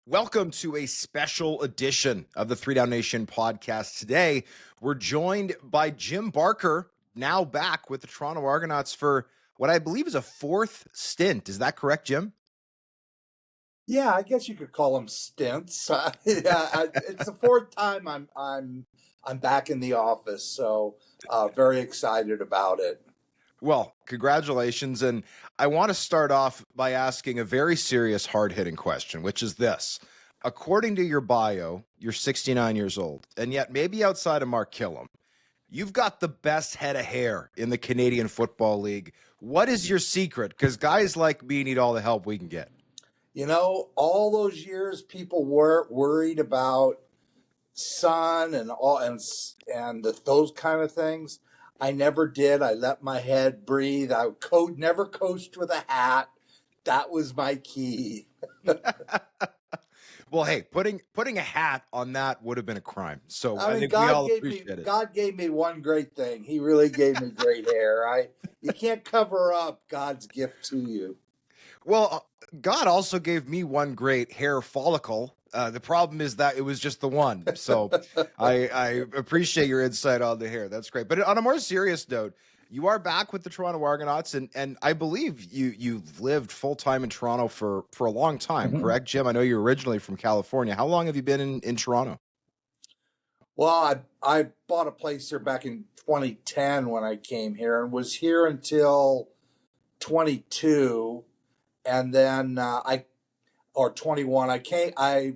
Welcome to a special edition of the Three Down Nation podcast. Today, we're joined by Jim Barker, now back with the Toronto Argonauts for what I believe is a fourth stint. Is that correct, Jim? Yeah, I guess you could call them stints. It's the fourth time I'm back in the office, so very excited about it. Well, congratulations. And I want to start off by asking a very serious, hard-hitting question, which is this. According to your bio, you're 69 years old, and yet maybe outside of Mark Killam, you've got the best head of hair in the Canadian Football League. What is your secret? Because guys like me need all the help we can get. You know, all those years people were worried about sun and those kind of things. I never did. I let my head breathe. I never coached with a hat. That was my key. Well, hey, putting a hat on that would have been a crime. So I think we God all gave appreciate me it. God gave me one great thing. He really gave me great hair. You can't cover up God's gift to you. Well, God also gave me one great hair follicle. The problem is that it was just the one. So I appreciate your insight on the hair. That's great. But on a more serious note, you are back with the Toronto Argonauts, and I believe you've lived full time in Toronto for a long time, correct, Jim? I know you're originally from California. How long have you been in Toronto? Well, I bought a place here back in 2010 when I came here and was here until 22, and then or 21. I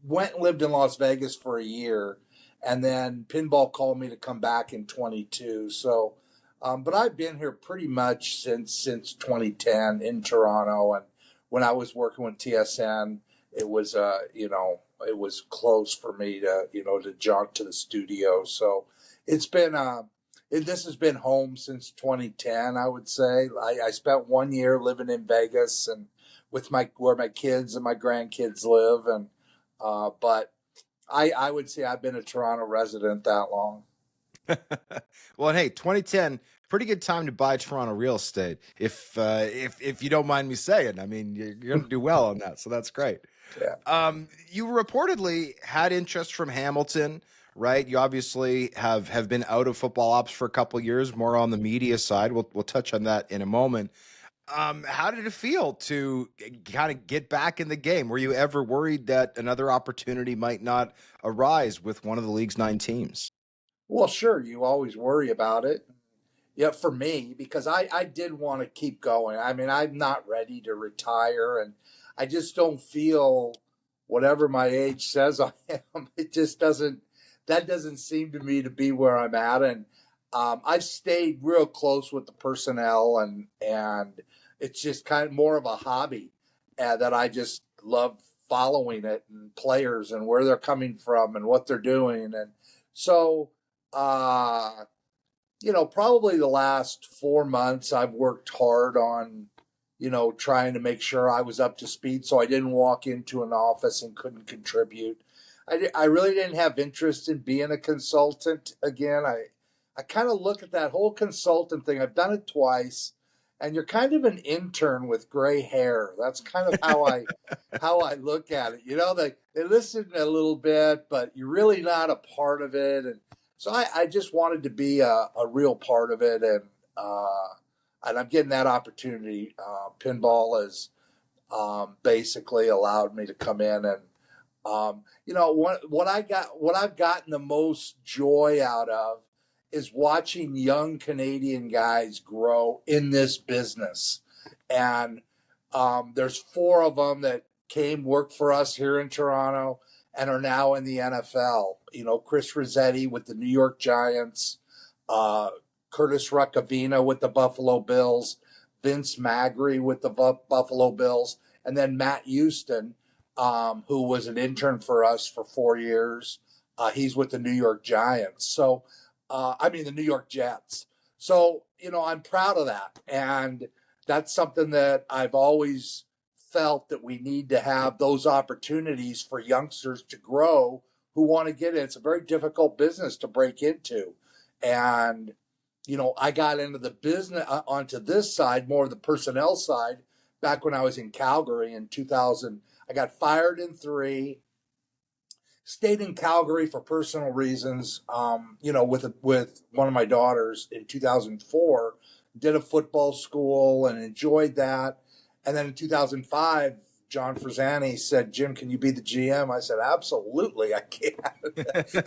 went and lived in Las Vegas for a year, and then Pinball called me to come back in 22. So, but I've been here pretty much since 2010 in Toronto. And when I was working with TSN, it was it was close for me to to jaunt to the studio. So it's been this has been home since 2010. I would say I spent 1 year living in Vegas and with where my kids and my grandkids live, and but I would say I've been a Toronto resident that long. Well, hey, 2010, pretty good time to buy Toronto real estate. If you don't mind me saying, I mean, you're going to do well on that, so that's great. Yeah. You reportedly had interest from Hamilton, right? You obviously have been out of football ops for a couple of years, more on the media side. We'll touch on that in a moment. How did it feel to kind of get back in the game? Were you ever worried that another opportunity might not arise with one of the league's 9 teams? Well, sure, you always worry about it. Yeah, for me, because I did want to keep going. I mean, I'm not ready to retire, and I just don't feel whatever my age says I am. It just that doesn't seem to me to be where I'm at. And I've stayed real close with the personnel, and it's just kind of more of a hobby that I just love following it and players and where they're coming from and what they're doing. And so, probably the last 4 months I've worked hard on, trying to make sure I was up to speed so I didn't walk into an office and couldn't contribute. I really didn't have interest in being a consultant again. I kind of look at that whole consultant thing. I've done it twice, and you're kind of an intern with gray hair. That's kind of how I look at it. They listen a little bit, but you're really not a part of it. And so I just wanted to be a real part of it, and I'm getting that opportunity. Pinball has basically allowed me to come in, and what I've gotten the most joy out of is watching young Canadian guys grow in this business. And there's 4 of them that came work for us here in Toronto and are now in the NFL. Chris Rossetti with the New York Giants, Curtis Ruckavina with the Buffalo Bills, Vince Magri with the Buffalo Bills, and then Matt Houston, who was an intern for us for 4 years. He's with the New York Giants. So, the New York Jets. So, I'm proud of that. And that's something that I've always felt that we need to have those opportunities for youngsters to grow who want to get in. It's a very difficult business to break into. And, I got into the business onto this side, more of the personnel side, back when I was in Calgary in 2000. I got fired in 3. Stayed in Calgary for personal reasons. With one of my daughters in 2004. Did a football school and enjoyed that. And then in 2005, John Frazani said, "Jim, can you be the GM?" I said, "Absolutely, I can."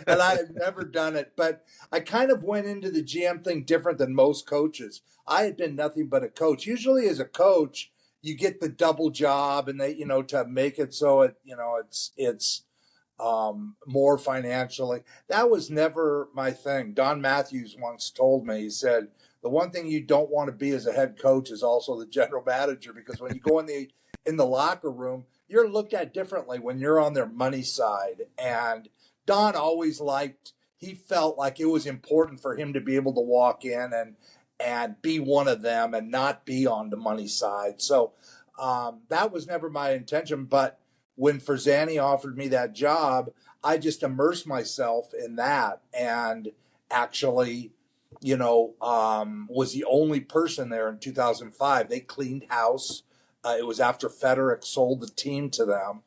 And I had never done it, but I kind of went into the GM thing different than most coaches. I had been nothing but a coach. Usually, as a coach, you get the double job, and to make it so it's more financially. That was never my thing. Don Matthews once told me, he said, the one thing you don't want to be as a head coach is also the general manager, because when you go in the locker room, you're looked at differently when you're on their money side. And Don always he felt like it was important for him to be able to walk in and be one of them and not be on the money side. So that was never my intention. But when Frazani offered me that job, I just immersed myself in that and actually, was the only person there in 2005. They cleaned house. It was after Federic sold the team to them.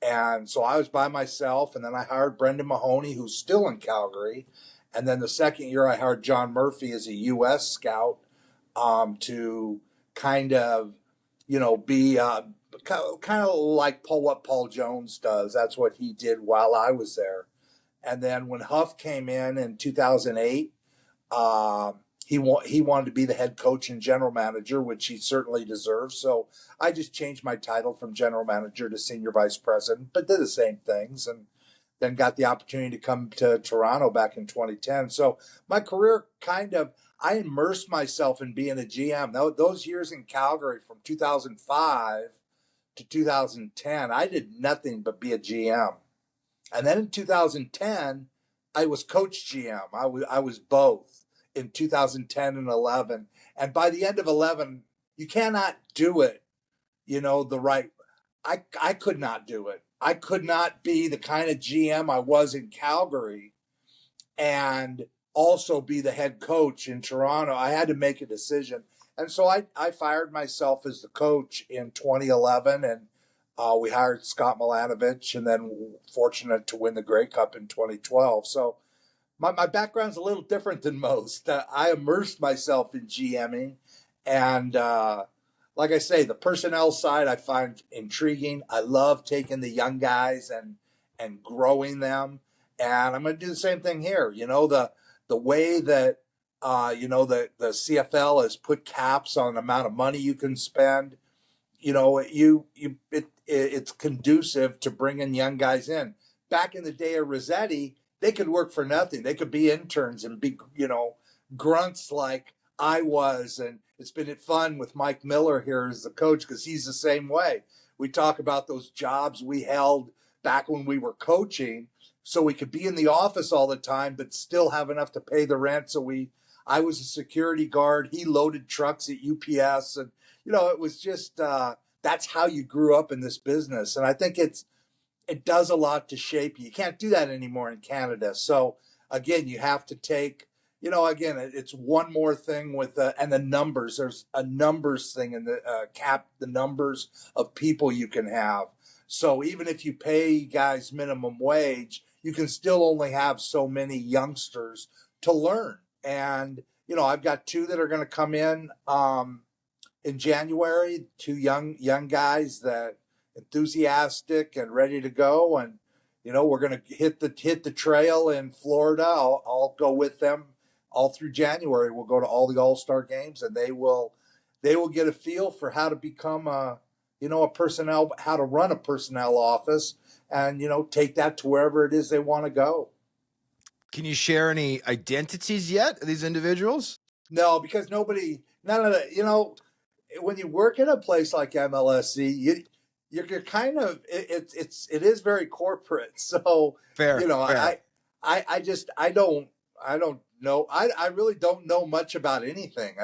And so I was by myself, and then I hired Brendan Mahoney, who's still in Calgary. And then the second year I hired John Murphy as a U.S. scout to kind of, be kind of like what Paul Jones does. That's what he did while I was there. And then when Huff came in 2008, he wanted to be the head coach and general manager, which he certainly deserves. So I just changed my title from general manager to senior vice president, but did the same things, and then got the opportunity to come to Toronto back in 2010. So my career I immersed myself in being a GM. Those years in Calgary from 2005 to 2010, I did nothing but be a GM. And then in 2010, I was coach GM. I was both in 2010 and 11. And by the end of 11, you cannot do it, the right. I could not do it. I could not be the kind of GM I was in Calgary and also be the head coach in Toronto. I had to make a decision. And so I fired myself as the coach in 2011, and we hired Scott Milanovich, and then fortunate to win the Grey Cup in 2012. So my background's a little different than most. I immersed myself in GMing, and like I say, the personnel side I find intriguing. I love taking the young guys and growing them, and I'm going to do the same thing here. The way that the CFL has put caps on the amount of money you can spend. It's conducive to bringing young guys in. Back in the day of Rossetti, they could work for nothing. They could be interns and be, grunts like I was. And it's been fun with Mike Miller here as the coach, because he's the same way. We talk about those jobs we held back when we were coaching, so we could be in the office all the time, but still have enough to pay the rent. I was a security guard. He loaded trucks at UPS, and it was just that's how you grew up in this business. And I think it does a lot to shape you. You can't do that anymore in Canada. So again, you have to take, again, it's one more thing with and the numbers. There's a numbers thing in the cap, the numbers of people you can have. So even if you pay guys minimum wage, you can still only have so many youngsters to learn. And, I've got 2 that are going to come in January, 2 young guys that enthusiastic and ready to go. And, we're going to hit the trail in Florida. I'll go with them all through January. We'll go to all the All-Star games, and they will get a feel for how to become how to run a personnel office, and, take that to wherever it is they want to go. Can you share any identities yet of these individuals? No, because none of the, when you work in a place like MLSC, you're kind of, it is very corporate. So, Fair. I don't know. I really don't know much about anything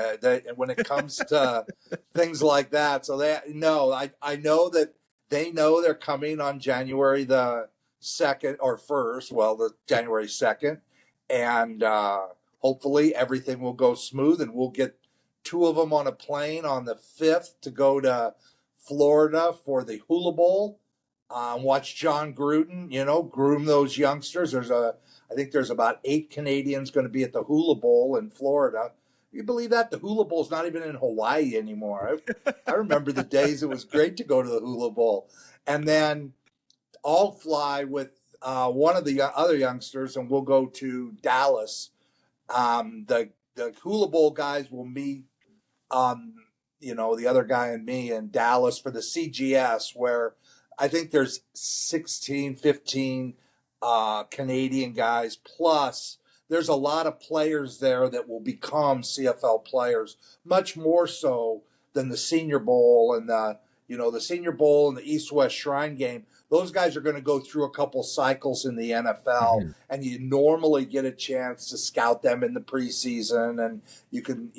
when it comes to things like that. So I know that they know they're coming on January the 2nd or 1st. Well, the January 2nd, and hopefully everything will go smooth, and we'll get 2 of them on a plane on the 5th to go to Florida for the Hula Bowl. Watch John Gruden, groom those youngsters. I think there's about 8 Canadians going to be at the Hula Bowl in Florida. You believe that? The Hula Bowl's not even in Hawaii anymore. I remember the days it was great to go to the Hula Bowl. And then I'll fly with one of the other youngsters, and we'll go to Dallas. The Hula Bowl guys will meet, um, the other guy and me in Dallas for the CGS, where I think there's 16, 15 Canadian guys. Plus, there's a lot of players there that will become CFL players, much more so than the Senior Bowl and the Senior Bowl and the East-West Shrine Game. Those guys are going to go through a couple cycles in the NFL, Mhm. and you normally get a chance to scout them in the preseason, and you can,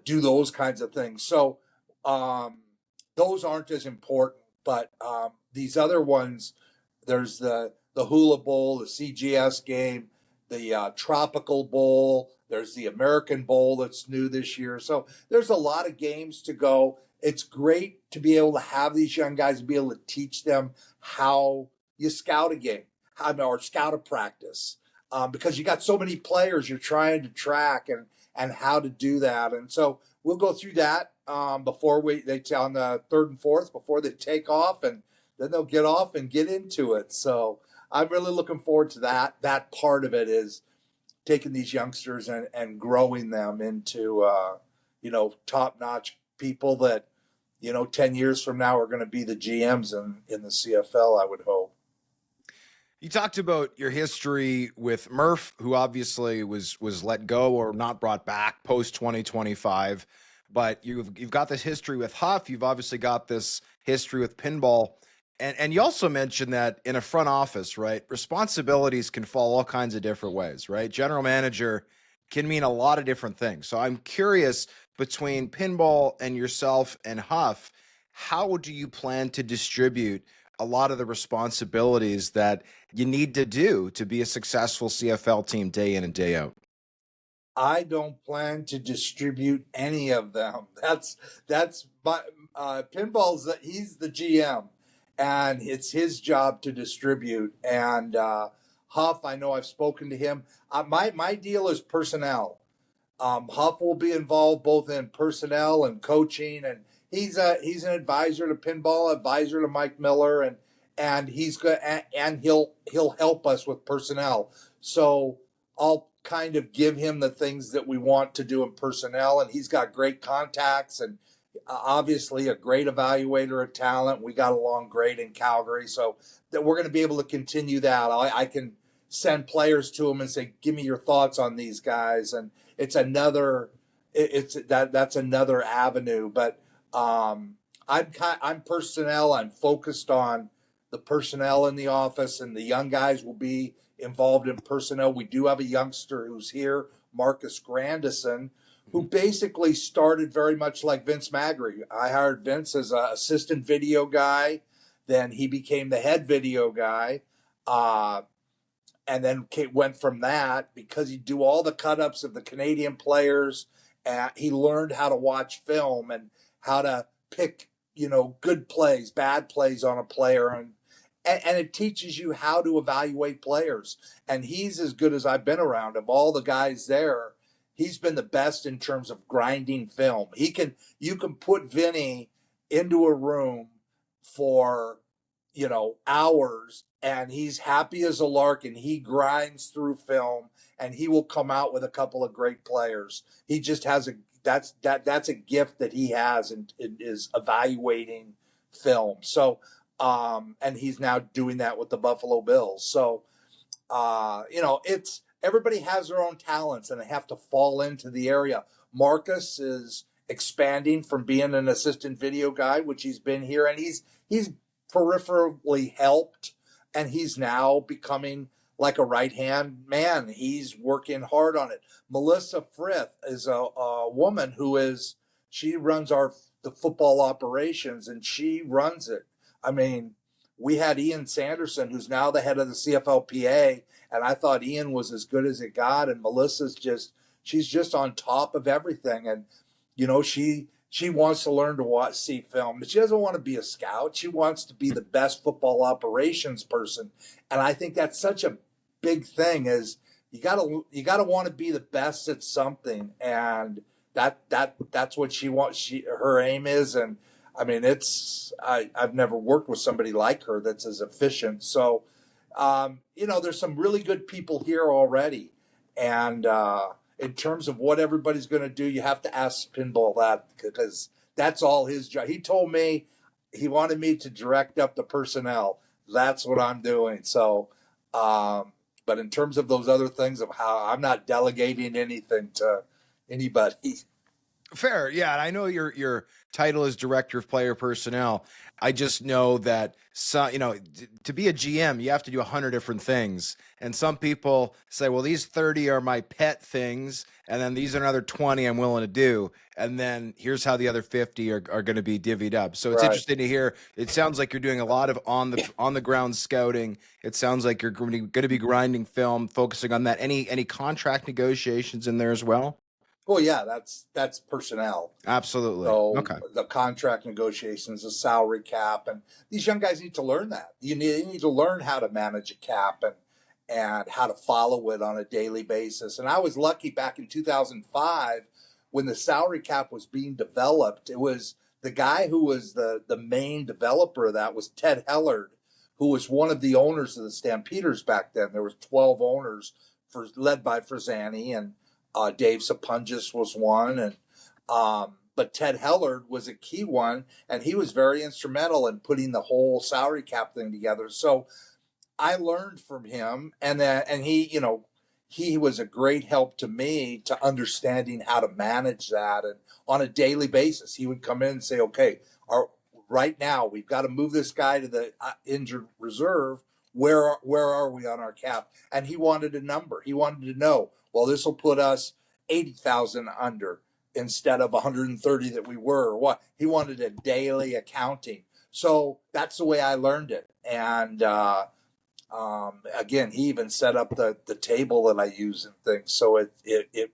do those kinds of things. So those aren't as important, but these other ones, there's the Hula Bowl, the CGS game, the Tropical Bowl. There's the American Bowl that's new this year. So there's a lot of games to go. It's great to be able to have these young guys and be able to teach them how you scout a game, or scout a practice, because you got so many players you're trying to track and how to do that. And so we'll go through that before they on the third and fourth before they take off, and then they'll get off and get into it. So I'm really looking forward to that. That part of it is taking these youngsters and growing them into top-notch people that 10 years from now are going to be the GMs in the CFL, I would hope. You talked about your history with Murph, who obviously was let go or not brought back post 2025. But you've got this history with Huff. You've obviously got this history with pinball. And you also mentioned that in a front office, right, responsibilities can fall all kinds of different ways, right? General manager can mean a lot of different things. So I'm curious, between pinball and yourself and Huff, how do you plan to distribute a lot of the responsibilities that you need to do to be a successful CFL team day in and day out? I don't plan to distribute any of them. That's my pinball's. He's the GM, and it's his job to distribute. And Huff, I know I've spoken to him. My deal is personnel. Huff will be involved both in personnel and coaching, and he's an advisor to pinball, advisor to Mike Miller, and he's good, and he'll help us with personnel. So I'll kind of give him the things that we want to do in personnel, and he's got great contacts and obviously a great evaluator of talent. We got along great in Calgary, so that we're going to be able to continue that. I can send players to him and say, "Give me your thoughts on these guys," and that's another avenue. But I'm personnel. I'm focused on the personnel in the office, and the young guys will be involved in personnel. We do have a youngster who's here, Marcus Grandison, who basically started very much like Vince Magri. I hired Vince as an assistant video guy. Then he became the head video guy. And then went from that because he'd do all the cut-ups of the Canadian players. And he learned how to watch film and how to pick, good plays, bad plays on a player. And it teaches you how to evaluate players. And he's as good as I've been around. Of all the guys there, he's been the best in terms of grinding film. You can put Vinny into a room for, hours, and he's happy as a lark, and he grinds through film, and he will come out with a couple of great players. He just has that's a gift that he has, and is evaluating film. So and he's now doing that with the Buffalo Bills. So it's everybody has their own talents, and they have to fall into the area. Marcus is expanding from being an assistant video guy, which he's been here, and he's peripherally helped, and he's now becoming like a right-hand man. He's working hard on it. Melissa Frith is a woman she runs the football operations, and she runs it. I mean, we had Ian Sanderson, who's now the head of the CFLPA, and I thought Ian was as good as it got, and she's just on top of everything. And, She wants to learn to see film, but she doesn't want to be a scout. She wants to be the best football operations person. And I think that's such a big thing is you gotta want to be the best at something. And that's what she wants. Her aim is. And I mean, I've never worked with somebody like her that's as efficient. So, there's some really good people here already. And, in terms of what everybody's going to do, you have to ask Pinball that because that's all his job. He told me he wanted me to direct up the personnel. That's what I'm doing. So, but in terms of those other things of how I'm not delegating anything to anybody. Fair, yeah. And I know your title is director of player personnel. I just know that to be a GM, you have to do 100 different things. And some people say, well, these 30 are my pet things, and then these are another 20 I'm willing to do. And then here's how the other 50 are going to be divvied up. So it's interesting to hear. It sounds like you're doing a lot of on the ground scouting. It sounds like you're going to be grinding film, focusing on that. Any contract negotiations in there as well? Well, yeah, that's personnel. Absolutely. So okay. The contract negotiations, the salary cap, and these young guys need to learn that. You need to learn how to manage a cap and how to follow it on a daily basis. And I was lucky back in 2005 when the salary cap was being developed. It was the guy who was the main developer of that was Ted Hellard, who was one of the owners of the Stampeders back then. There was 12 owners led by Frisani, and Dave Sapungis was one, and but Ted Hellard was a key one, and he was very instrumental in putting the whole salary cap thing together. So I learned from him, and he was a great help to me to understanding how to manage that, and on a daily basis, he would come in and say, "Okay, right now we've got to move this guy to the injured reserve. Where are we on our cap?" And he wanted a number. He wanted to know, well, this will put us 80,000 under instead of 130 that we were. Or what? He wanted a daily accounting. So that's the way I learned it. And again, he even set up the table that I use and things. So it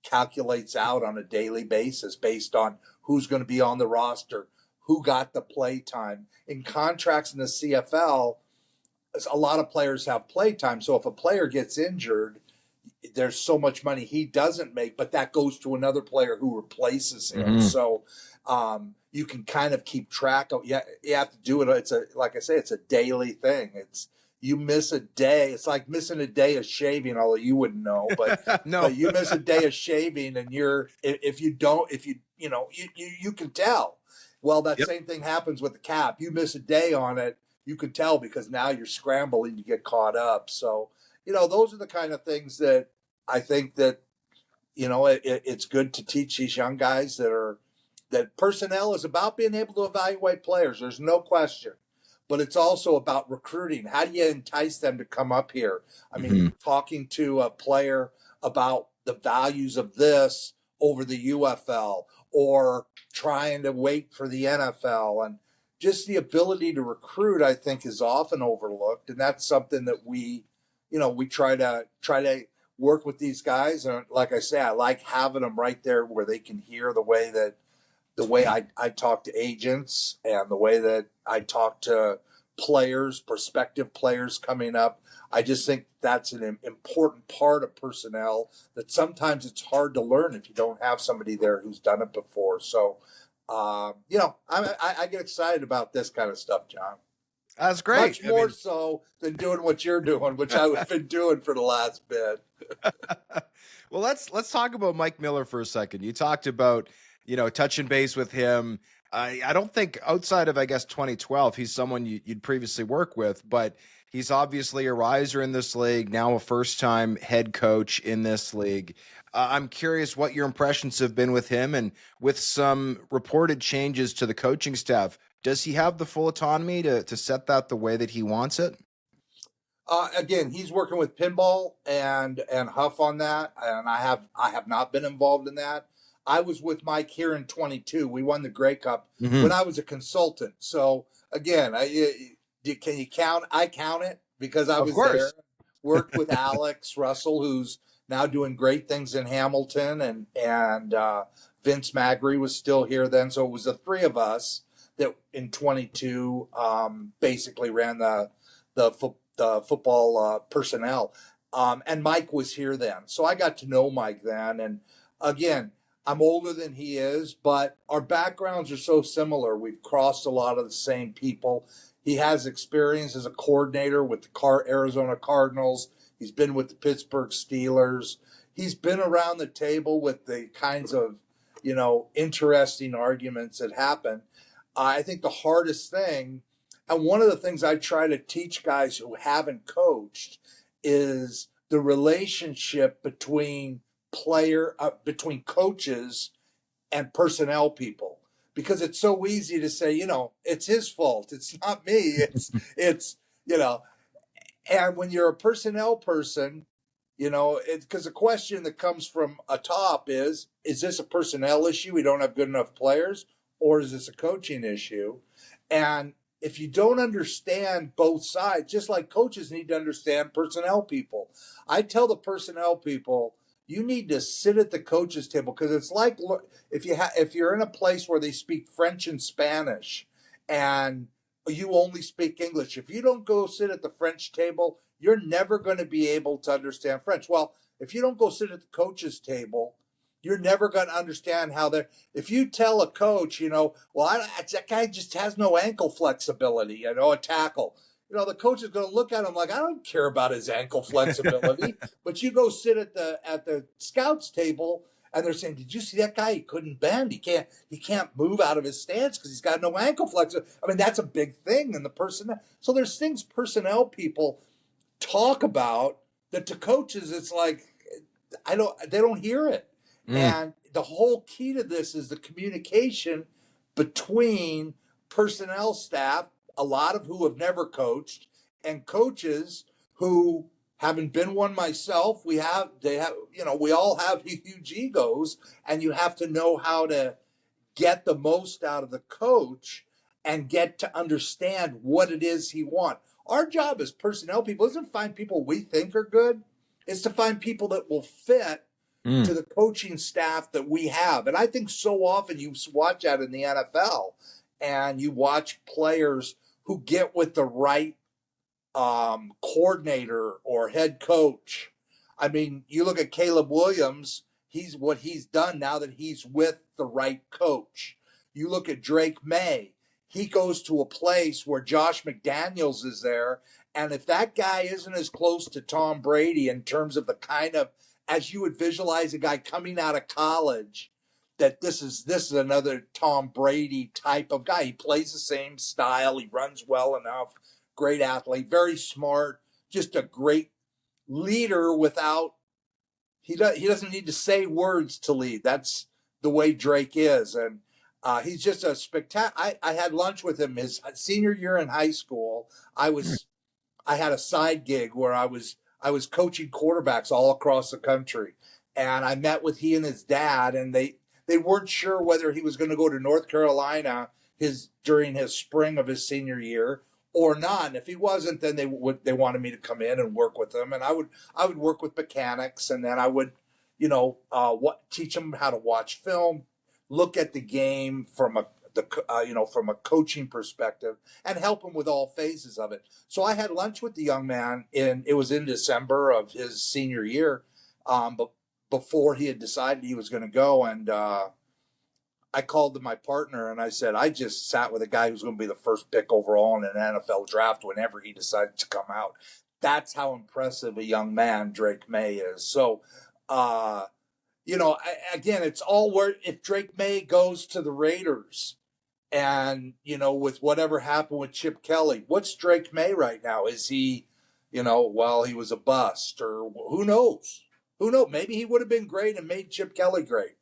calculates out on a daily basis based on who's going to be on the roster, who got the play time. In contracts in the CFL, a lot of players have play time. So if a player gets injured, there's so much money he doesn't make, but that goes to another player who replaces him. Mm-hmm. So you can kind of keep track of. Yeah, you have to do it. Like I say, it's a daily thing. You miss a day. It's like missing a day of shaving, although you wouldn't know. But no, but you miss a day of shaving, and you can tell. Well, that same thing happens with the cap. You miss a day on it, you can tell because now you're scrambling to get caught up. So those are the kind of things that I think that it's good to teach these young guys that personnel is about being able to evaluate players. There's no question. But it's also about recruiting. How do you entice them to come up here? I mean, talking to a player about the values of this over the UFL or trying to wait for the NFL. And just the ability to recruit, I think, is often overlooked. And that's something that we try to work with these guys. And like I say, I like having them right there where they can hear the way I talk to agents and the way that I talk to players, prospective players coming up. I just think that's an important part of personnel that sometimes it's hard to learn if you don't have somebody there who's done it before. So, I get excited about this kind of stuff, John. That's great. Much more so than doing what you're doing, which I've been doing for the last bit. Well, let's talk about Mike Miller for a second. You talked about, touching base with him. I don't think outside of, I guess, 2012, he's someone you'd previously work with, but he's obviously a riser in this league, now a first-time head coach in this league. I'm curious what your impressions have been with him, and with some reported changes to the coaching staff, does he have the full autonomy to set that the way that he wants it? Again, he's working with Pinball and Huff on that, and I have not been involved in that. I was with Mike here in 22. We won the Grey Cup when I was a consultant. So again, can you count? I count it because I was there. Worked with Alex Russell, who's now doing great things in Hamilton, and Vince Magri was still here then. So it was the three of us that in 22 basically ran the football personnel. And Mike was here then. So I got to know Mike then. And again, I'm older than he is, but our backgrounds are so similar. We've crossed a lot of the same people. He has experience as a coordinator with the Arizona Cardinals. He's been with the Pittsburgh Steelers. He's been around the table with the kinds of, interesting arguments that happen. I think the hardest thing, and one of the things I try to teach guys who haven't coached, is the relationship between between coaches and personnel people, because it's so easy to say, it's his fault. It's not me. It's, and when you're a personnel person, because the question that comes from atop is this a personnel issue? We don't have good enough players, or is this a coaching issue? And if you don't understand both sides, just like coaches need to understand personnel people, I tell the personnel people, you need to sit at the coaches table, because it's like if you're in a place where they speak French and Spanish and you only speak English, if you don't go sit at the French table, you're never going to be able to understand French. Well, if you don't go sit at the coaches table, you're never going to understand how they're. If you tell a coach, that guy just has no ankle flexibility, a tackle. The coach is going to look at him like, I don't care about his ankle flexibility. But you go sit at the scouts table, and they're saying, did you see that guy? He couldn't bend. He can't move out of his stance because he's got no ankle flexibility. I mean, that's a big thing in the personnel. So there's things personnel people talk about that to coaches, it's like, they don't hear it. And the whole key to this is the communication between personnel staff, a lot of who have never coached, and coaches who haven't been one myself. We all have huge egos, and you have to know how to get the most out of the coach and get to understand what it is he wants. Our job as personnel people isn't to find people we think are good. It's to find people that will fit to the coaching staff that we have. And I think so often you watch that in the NFL, and you watch players who get with the right coordinator or head coach. I mean, you look at Caleb Williams, what he's done now that he's with the right coach. You look at Drake May, he goes to a place where Josh McDaniels is there. And if that guy isn't as close to Tom Brady in terms of the kind of, as you would visualize a guy coming out of college, that this is another Tom Brady type of guy. He plays the same style. He runs well enough. Great athlete, very smart, just a great leader he doesn't need to say words to lead. That's the way Drake is. And he's just a spectacular. I had lunch with him his senior year in high school. I had a side gig where I was coaching quarterbacks all across the country. And I met with he and his dad, and they weren't sure whether he was going to go to North Carolina during his spring of his senior year or not. And if he wasn't, then they wanted me to come in and work with them. And I would work with mechanics, and then I would, teach them how to watch film, look at the game from a coaching perspective, and help him with all phases of it. So I had lunch with the young man it was in December of his senior year, but before he had decided he was going to go. And I called to my partner and I said, I just sat with a guy who's going to be the first pick overall in an NFL draft whenever he decided to come out. That's how impressive a young man Drake May is. So, again, it's all worth. If Drake May goes to the Raiders and, with whatever happened with Chip Kelly, what's Drake May right now? Is he, he was a bust, or who knows? Who knows? Maybe he would have been great and made Chip Kelly great.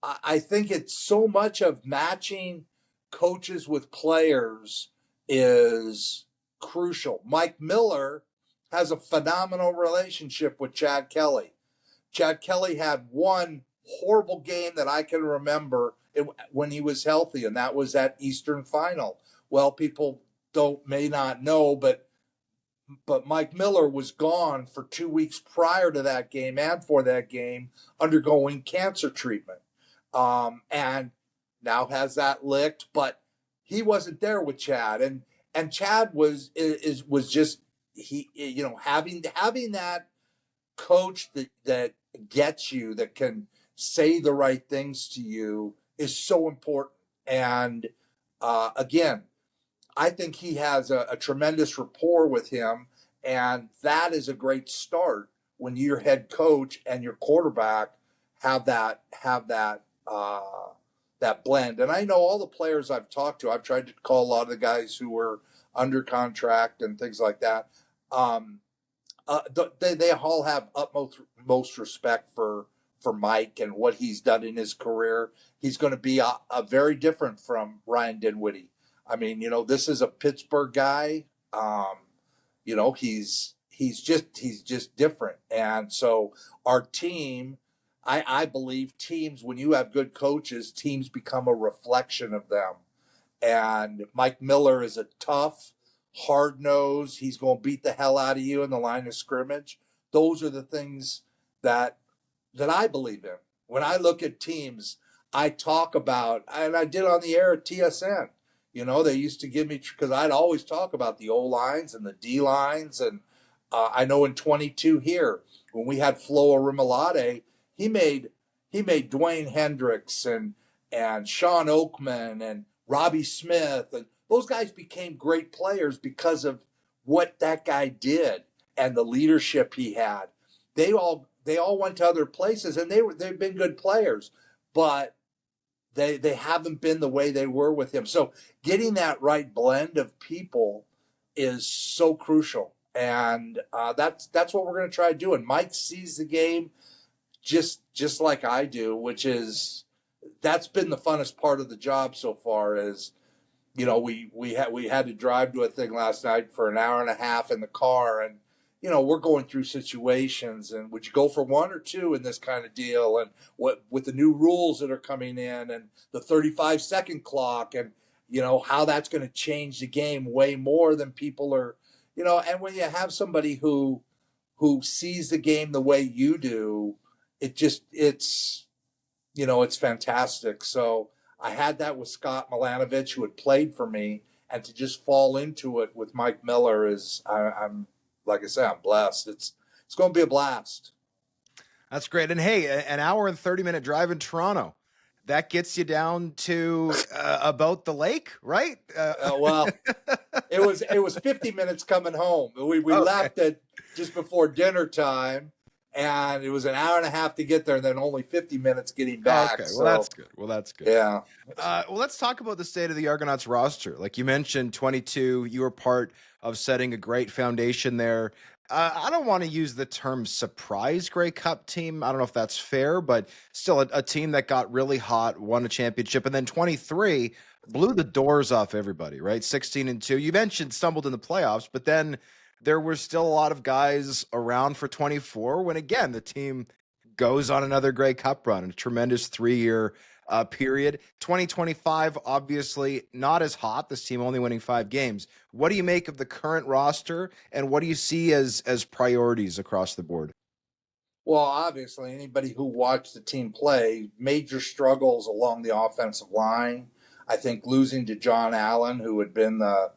I think it's so much of matching coaches with players is crucial. Mike Miller has a phenomenal relationship with Chad Kelly. Chad Kelly had one horrible game that I can remember when he was healthy, and that was that Eastern Final. Well, people may not know, but but Mike Miller was gone for 2 weeks prior to that game and for that game, undergoing cancer treatment, and now has that licked. But he wasn't there with Chad, and Chad was just having that coach that gets you, that can say the right things to you, is so important. And again, I think he has a tremendous rapport with him, and that is a great start when your head coach and your quarterback have that blend. And I know all the players I've talked to. I've tried to call a lot of the guys who were under contract and things like that. They all have utmost respect for Mike and what he's done in his career. He's going to be a very different from Ryan Dinwiddie. I mean, this is a Pittsburgh guy. He's just different. And so our team, I believe teams, when you have good coaches, teams become a reflection of them. And Mike Miller is a tough, hard nose. He's going to beat the hell out of you in the line of scrimmage. Those are the things that I believe in. When I look at teams, I talk about, and I did on the air at TSN. They used to give me, because I'd always talk about the O lines and the D lines. And I know in 22 here, when we had Flo Arimolade, he made Dwayne Hendricks and Sean Oakman and Robbie Smith, and those guys became great players because of what that guy did and the leadership he had. They all went to other places, and they've been good players, but they haven't been the way they were with him. So getting that right blend of people is so crucial, and that's what we're going to try to do. And Mike sees the game just like I do, which is, that's been the funnest part of the job so far. Is we had to drive to a thing last night for an hour and a half in the car, and we're going through situations, and would you go for one or two in this kind of deal, and what with the new rules that are coming in, and the 35-second clock, and how that's going to change the game way more than people are, and when you have somebody who sees the game the way you do, it's fantastic. So I had that with Scott Milanovich, who had played for me, and to just fall into it with Mike Miller is, I'm like I said, I'm blessed. It's going to be a blast. That's great. And hey, an hour and 30-minute drive in Toronto, that gets you down to about the lake, right? Well, it was 50 minutes coming home. We Okay. left at just before dinner time, and it was an hour and a half to get there, and then only 50 minutes getting back. Okay, well, that's good. Well, that's good. Yeah. Well, let's talk about the state of the Argonauts roster. Like you mentioned, 22, you were part of setting a great foundation there. I don't want to use the term surprise Grey Cup team. I don't know if that's fair, but still a team that got really hot, won a championship, and then 23 blew the doors off everybody, right? 16-2. You mentioned stumbled in the playoffs, but then there were still a lot of guys around for 24 when, again, the team goes on another Grey Cup run, a tremendous 3-year period. 2025, obviously not as hot, this team only winning 5 games. What do you make of the current roster, and what do you see as priorities across the board? Well, obviously, anybody who watched the team play, major struggles along the offensive line. I think losing to John Allen, who had been the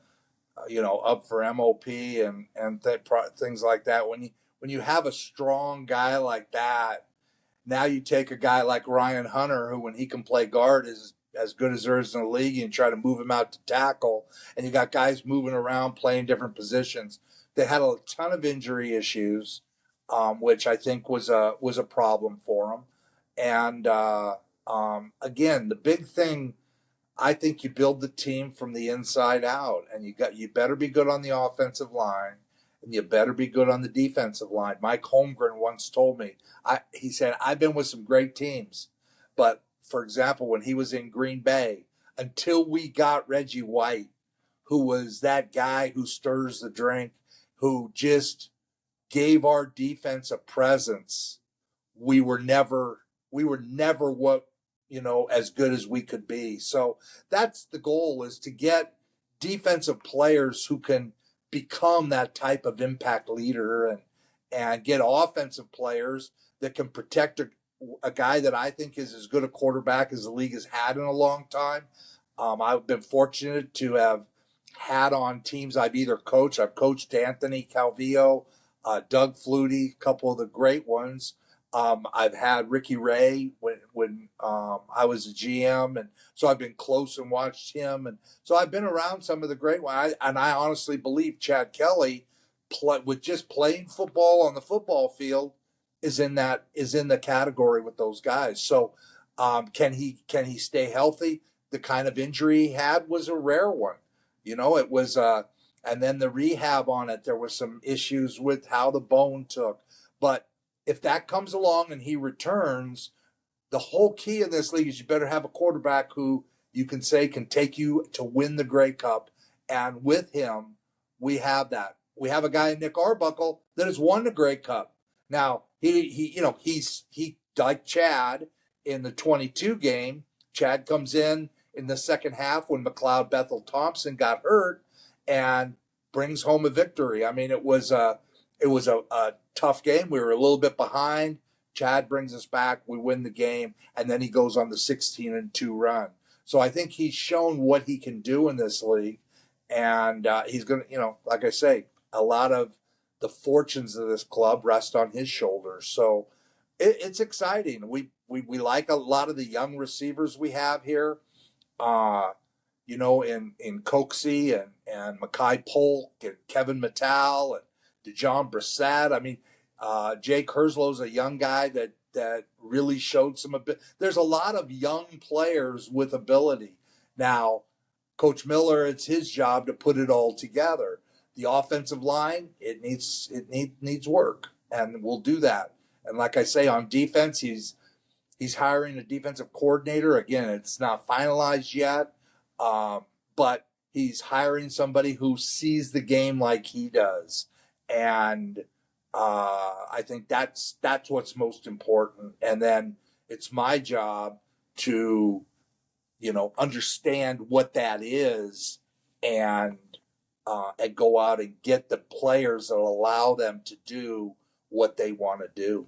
up for MOP and things like that. When you have a strong guy like that, now you take a guy like Ryan Hunter, who when he can play guard is as good as there is in the league, and try to move him out to tackle, and you got guys moving around playing different positions. They had a ton of injury issues, which I think was a problem for them. And again, the big thing, I think you build the team from the inside out, and you better be good on the offensive line, and you better be good on the defensive line. Mike Holmgren once told me, he said, I've been with some great teams, but for example, when he was in Green Bay, until we got Reggie White, who was that guy who stirs the drink, who just gave our defense a presence, we were never what, as good as we could be. So that's the goal, is to get defensive players who can become that type of impact leader and get offensive players that can protect a guy that I think is as good a quarterback as the league has had in a long time. I've been fortunate to have had on teams I've either coached. I've coached Anthony Calvillo, Doug Flutie, a couple of the great ones. I've had Ricky Ray when I was a GM, and so I've been close and watched him, and so I've been around some of the great ones. And I honestly believe Chad Kelly, with just playing football on the football field, is in the category with those guys. So can he stay healthy? The kind of injury he had was a rare one. It was and then the rehab on it, there was some issues with how the bone took. But if that comes along and he returns, the whole key in this league is you better have a quarterback who you can say can take you to win the Grey Cup. And with him, we have that. We have a guy, Nick Arbuckle, that has won the Grey Cup. Now, he's like Chad in the 22 game. Chad comes in the second half when McLeod Bethel Thompson got hurt and brings home a victory. I mean, it was a tough game. We were a little bit behind. Chad brings us back. We win the game, and then he goes on the 16-2 run. So I think he's shown what he can do in this league, and he's going to, like I say, a lot of the fortunes of this club rest on his shoulders. So it's exciting. We like a lot of the young receivers we have here. In Coxie and Makai Polk and Kevin Mattal and DeJohn Brissett. I mean, Jake Herslow's a young guy that really showed some ability. There's a lot of young players with ability. Now, Coach Miller, it's his job to put it all together. The offensive line, it needs work, and we'll do that. And like I say, on defense, he's hiring a defensive coordinator. Again, it's not finalized yet, but he's hiring somebody who sees the game like he does. And I think that's what's most important. And then it's my job to, understand what that is and go out and get the players that allow them to do what they want to do.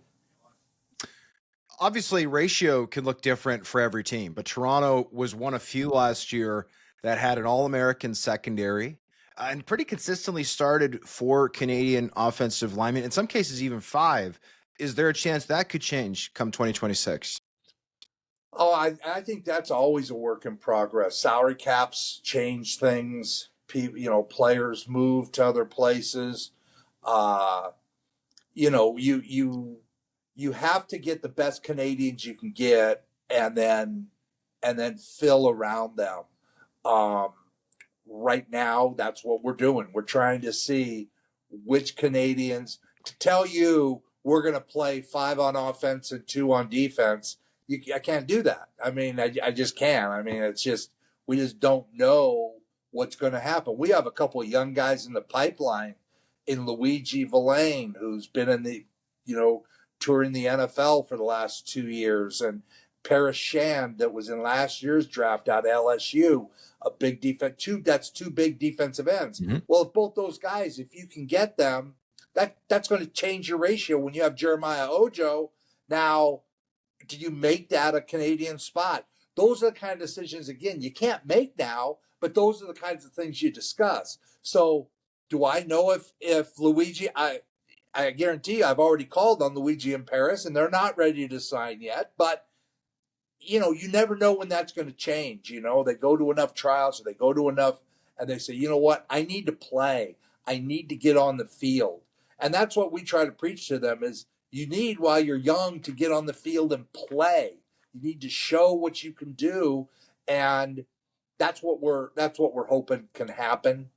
Obviously, ratio can look different for every team, but Toronto was one of few last year that had an All-American secondary and pretty consistently started 4 Canadian offensive linemen, in some cases even 5. Is there a chance that could change come 2026? Oh, I think that's always a work in progress. Salary caps change things. People, players move to other places. You have to get the best Canadians you can get, and then fill around them. Right now, that's what we're doing. We're trying to see which Canadians to tell you we're going to play 5 on offense and 2 on defense. I can't do that. I mean, I just can't. I mean, we just don't know what's going to happen. We have a couple of young guys in the pipeline in Luigi Villain, who's been in the, touring the NFL for the last 2 years, and Paris Shand that was in last year's draft out of LSU, a big defense. That's 2 big defensive ends. Mm-hmm. Well, if both those guys, if you can get them, that's going to change your ratio when you have Jeremiah Ojo. Now, do you make that a Canadian spot? Those are the kind of decisions, again, you can't make now, but those are the kinds of things you discuss. So do I know if Luigi, I guarantee you I've already called on Luigi and Paris, and they're not ready to sign yet. But, you never know when that's going to change. They go to enough trials or they go to enough, and they say, you know what, I need to play. I need to get on the field. And that's what we try to preach to them is you need, while you're young, to get on the field and play. You need to show what you can do. And that's what we're hoping can happen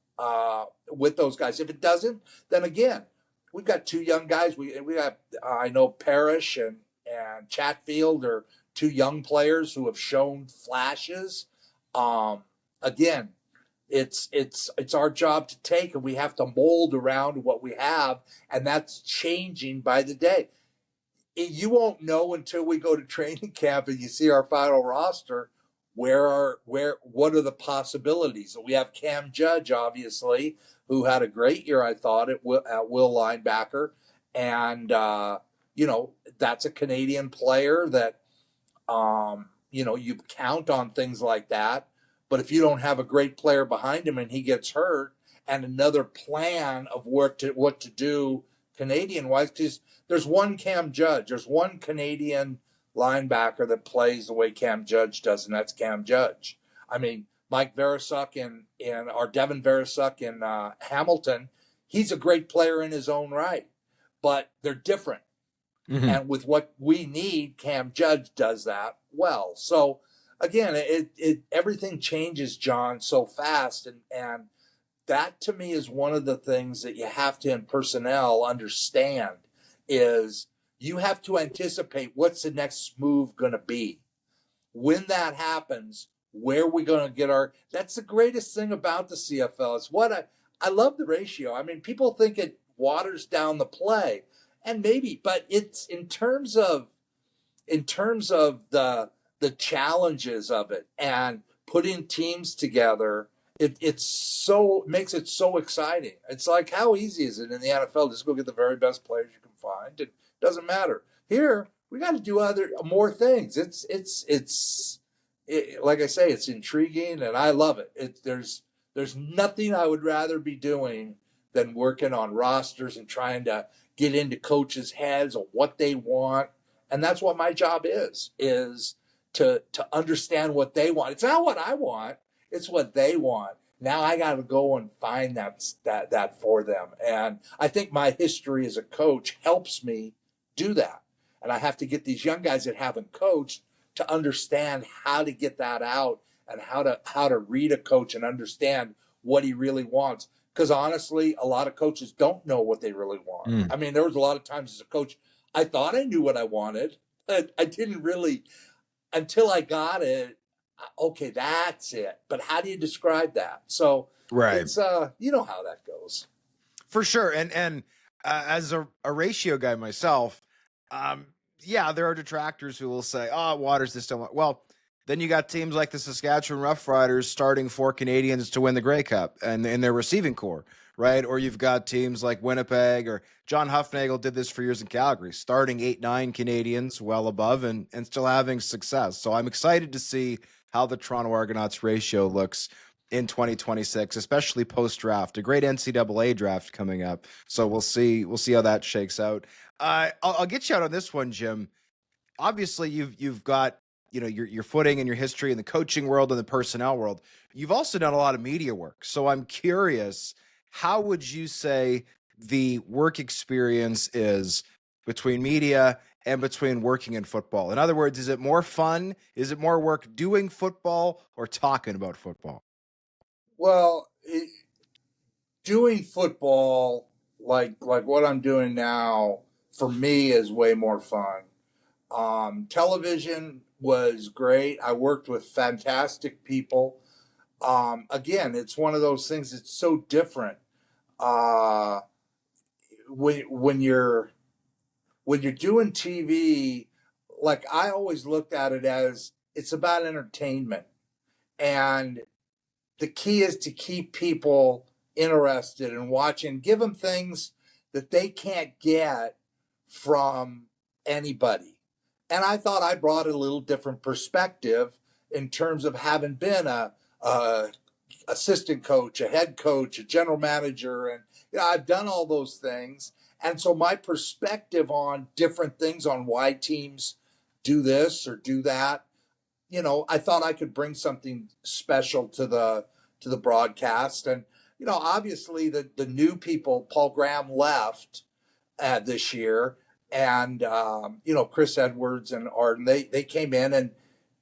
with those guys. If it doesn't, then again, we've got 2 young guys. We have I know Parrish and Chatfield are 2 young players who have shown flashes. Again, it's our job to take, and we have to mold around what we have, and that's changing by the day. You won't know until we go to training camp and you see our final roster what are the possibilities? We have Cam Judge, obviously, who had a great year, I thought, at will linebacker. And, that's a Canadian player that, you count on things like that. But if you don't have a great player behind him and he gets hurt, and another plan of what to do Canadian wise, because there's one Cam Judge, there's one Canadian linebacker that plays the way Cam Judge does, and that's Cam Judge. I mean, Mike Verasuk or Devin Verasuk in Hamilton, he's a great player in his own right, but they're different. Mhm. And with what we need, Cam Judge does that well. So again, everything changes, John, so fast, and that to me is one of the things that you have to in personnel understand is you have to anticipate what's the next move going to be. When that happens, where are we going to get that's the greatest thing about the CFL. It's what I love the ratio. I mean, people think it waters down the play, and maybe, but it's in terms of the challenges of it and putting teams together, it makes it so exciting. It's like, how easy is it in the NFL? Just go get the very best players you can find. It doesn't matter. Here, we got to do more things. Like I say, it's intriguing and I love it. There's nothing I would rather be doing than working on rosters and trying to get into coaches' heads on what they want. And that's what my job is to understand what they want. It's not what I want, it's what they want. Now I got to go and find that for them. And I think my history as a coach helps me do that. And I have to get these young guys that haven't coached to understand how to get that out and how to read a coach and understand what he really wants. Because honestly, a lot of coaches don't know what they really want. I mean, there was a lot of times as a coach, I thought I knew what I wanted, but I didn't really until I got it. Okay, that's it. But how do you describe that? So Right. it's you know how that goes. For sure. And as a ratio guy myself, yeah, there are detractors who will say, "Oh, waters this don't." Well, then you got teams like the Saskatchewan Roughriders starting 4 Canadians to win the Grey Cup and in their receiving core, right? Or you've got teams like Winnipeg or John Huffnagel did this for years in Calgary, starting 8-9 Canadians well above and still having success. So I'm excited to see how the Toronto Argonauts ratio looks in 2026, especially post-draft. A great NCAA draft coming up. So we'll see how that shakes out. I'll get you out on this one, Jim. Obviously, you've got your footing and your history in the coaching world and the personnel world. You've also done a lot of media work. So I'm curious, how would you say the work experience is between media and between working in football? In other words, is it more fun? Is it more work doing football or talking about football? Well, doing football like what I'm doing now for me is way more fun. Television was great. I worked with fantastic people. Again, it's one of those things that's so different. Uh, when you're doing TV, like I always looked at it as it's about entertainment, and the key is to keep people interested in watching, give them things that they can't get from anybody. And I thought I brought a little different perspective in terms of having been a assistant coach, a head coach, a general manager, and I've done all those things. And so my perspective on different things, on why teams do this or do that, I thought I could bring something special to the broadcast. And obviously the new people, Paul Graham left this year, and Chris Edwards and Arden, they came in and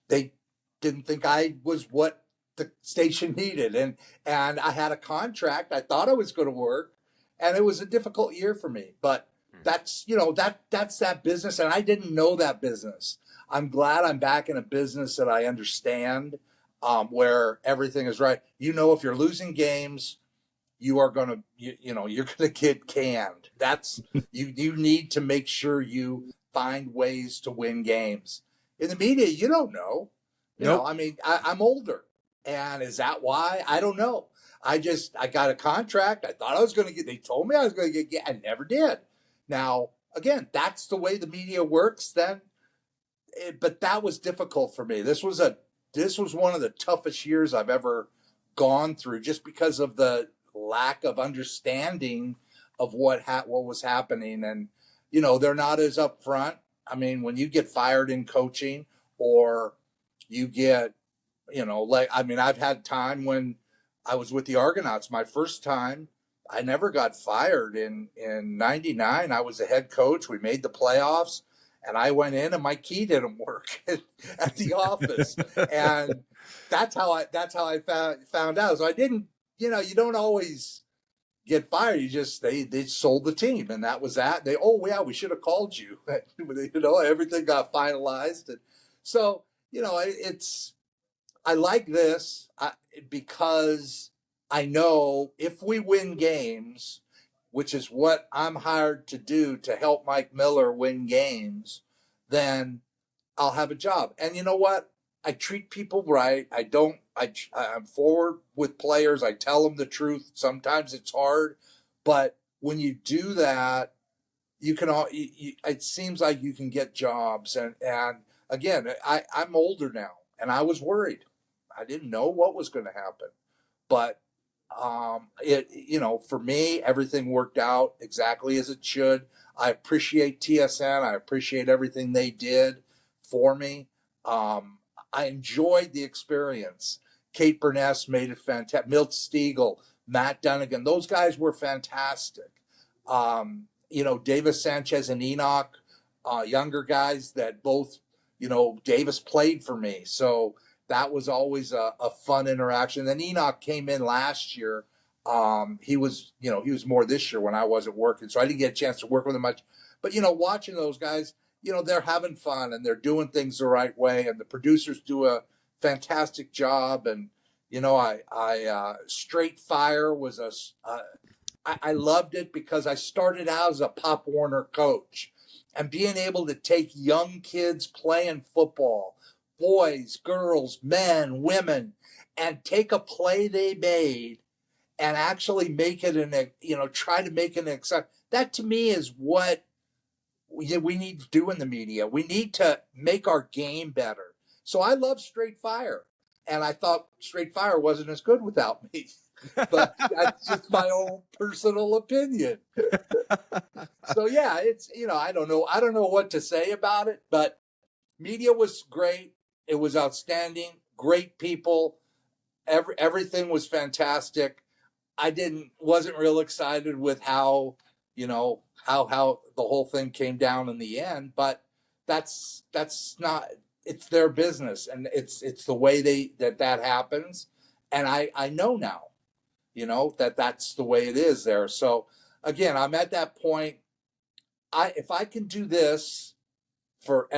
they didn't think I was what the station needed, and I had a contract. I thought I was going to work, and it was a difficult year for me. But that's that's that business, and I didn't know that business. I'm glad I'm back in a business that I understand, where everything is right. If you're losing games, you are going to, you're going to get canned. That's, you need to make sure you find ways to win games. In the media, you don't know. Nope. I mean, I'm older. And is that why? I don't know. I got a contract. I thought I was going to get, they told me I was going to get, I never did. Now, again, that's the way the media works then. But that was difficult for me. This was one of the toughest years I've ever gone through just because of the lack of understanding of what was happening. And, they're not as upfront. I mean, when you get fired in coaching or you get, I've had time when I was with the Argonauts, my first time, I never got fired. In 99, I was a head coach. We made the playoffs and I went in and my key didn't work at the office. And that's how I found out. So I didn't, you don't always get fired. You just, they sold the team and that was that. Oh yeah, we should have called you. Everything got finalized. And so, it's, I like this because I know if we win games, which is what I'm hired to do to help Mike Miller win games, then I'll have a job. And you know what? I treat people right. I'm forward with players. I tell them the truth. Sometimes it's hard, but when you do that, it seems like you can get jobs. And again, I'm older now and I was worried. I didn't know what was going to happen, but for me, everything worked out exactly as it should. I appreciate TSN. I appreciate everything they did for me. I enjoyed the experience. Kate Burness made it fantastic. Milt Stiegel, Matt Dunnigan, those guys were fantastic. Davis Sanchez and Enoch, younger guys that both, Davis played for me. So that was always a fun interaction. Then Enoch came in last year. He was more this year when I wasn't working. So I didn't get a chance to work with him much. But, watching those guys, they're having fun and they're doing things the right way. And the producers do a fantastic job. And, Straight Fire was I loved it because I started out as a Pop Warner coach and being able to take young kids playing football, boys, girls, men, women, and take a play they made and actually make it try to make it exciting. That to me is what we need to do in the media. We need to make our game better. So I love Straight Fire. And I thought Straight Fire wasn't as good without me. But that's just my own personal opinion. So yeah, it's I don't know what to say about it, but media was great. It was outstanding. Great people. Everything was fantastic. I wasn't real excited with how how the whole thing came down in the end, but that's not, it's their business and it's the way that happens. And I know now, that that's the way it is there. So again, I'm at that point. If I can do this for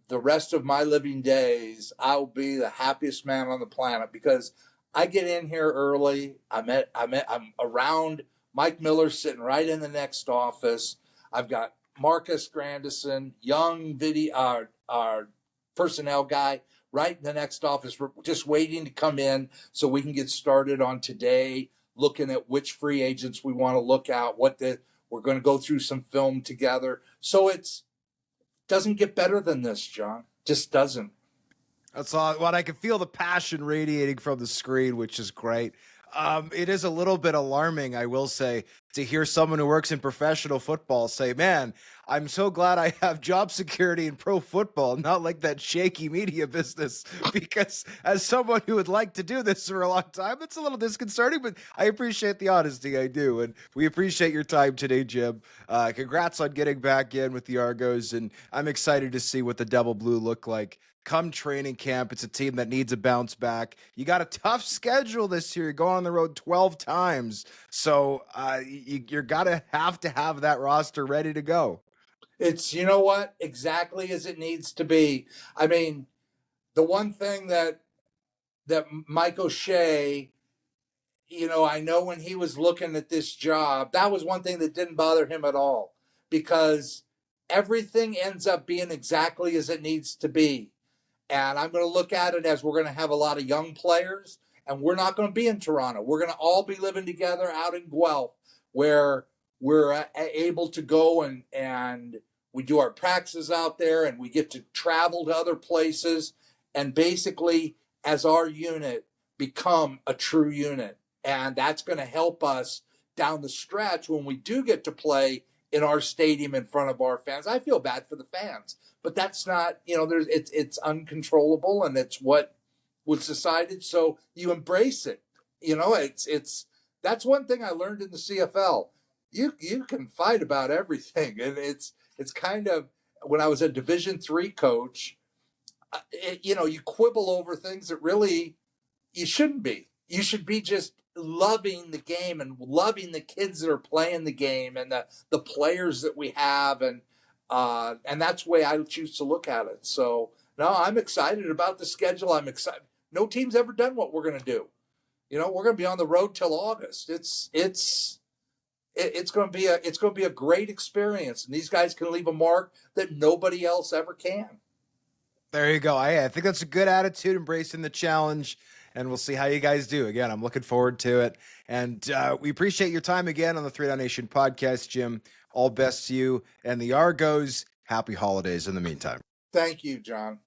the rest of my living days, I'll be the happiest man on the planet because I get in here early. I'm around Mike Miller sitting right in the next office. I've got Marcus Grandison, young our personnel guy, right in the next office. We're just waiting to come in so we can get started on today, looking at which free agents we want to look at, we're going to go through some film together. So doesn't get better than this, John. Just doesn't. That's all. What I can feel the passion radiating from the screen, which is great. It is a little bit alarming, I will say, to hear someone who works in professional football say, man, I'm so glad I have job security in pro football, not like that shaky media business. Because as someone who would like to do this for a long time, it's a little disconcerting, but I appreciate the honesty. I do. And we appreciate your time today, Jim. Congrats on getting back in with the Argos. And I'm excited to see what the Double Blue look like come training camp. It's a team that needs a bounce back. You got a tough schedule this year. You're going on the road 12 times. So you're have to have that roster ready to go. It's, what? Exactly as it needs to be. I mean, the one thing that Mike O'Shea, I know when he was looking at this job, that was one thing that didn't bother him at all because everything ends up being exactly as it needs to be. And I'm going to look at it as we're going to have a lot of young players, and we're not going to be in Toronto. We're going to all be living together out in Guelph, where we're able to go and we do our practices out there, and we get to travel to other places, and basically, as our unit, become a true unit. And that's going to help us down the stretch when we do get to play in our stadium in front of our fans. I feel bad for the fans, but that's not, it's uncontrollable, and it's what was decided. So you embrace it. It's that's one thing I learned in the CFL. You can fight about everything, and it's kind of, when I was a Division III coach, you quibble over things that really you shouldn't be. You should be just loving the game and loving the kids that are playing the game and the players that we have, and that's the way I choose to look at it. So no, I'm excited about the schedule. I'm excited. No team's ever done what we're going to do. We're going to be on the road till August. It's going to be a great experience, and these guys can leave a mark that nobody else ever can. There you go. I think that's a good attitude, embracing the challenge, and we'll see how you guys do. Again, I'm looking forward to it. And we appreciate your time again on the 3 Down Nation podcast, Jim. All best to you and the Argos. Happy holidays in the meantime. Thank you, John.